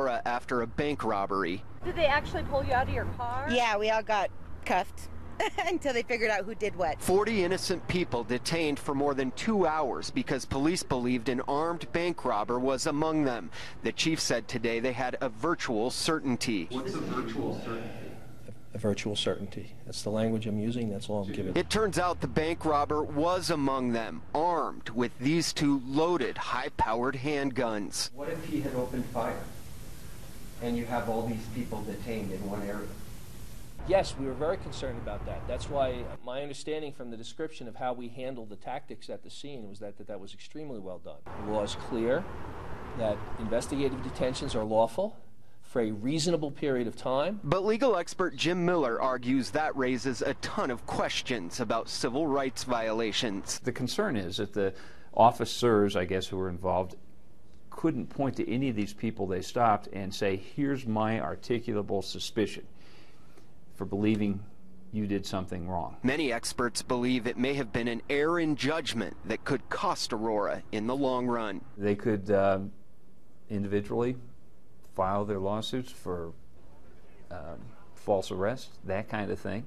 After a bank robbery. Did they actually pull you out of your car? Yeah, we all got cuffed until they figured out who did what. 40 innocent people detained for more than 2 hours because police believed an armed bank robber was among them. The chief said today they had a virtual certainty. What's a virtual certainty? A virtual certainty. That's the language I'm using. That's all I'm giving. It turns out the bank robber was among them, armed with these two loaded, high-powered handguns. What if he had opened fire and you have all these people detained in one area? Yes, we were very concerned about that. That's why my understanding from the description of how we handled the tactics at the scene was that was extremely well done. The law is clear that investigative detentions are lawful for a reasonable period of time. But legal expert Jim Miller argues that raises a ton of questions about civil rights violations. The concern is that the officers, I guess, who were involved couldn't point to any of these people they stopped and say, here's my articulable suspicion for believing you did something wrong. Many experts believe it may have been an error in judgment that could cost Aurora in the long run. They could individually file their lawsuits for false arrest, that kind of thing.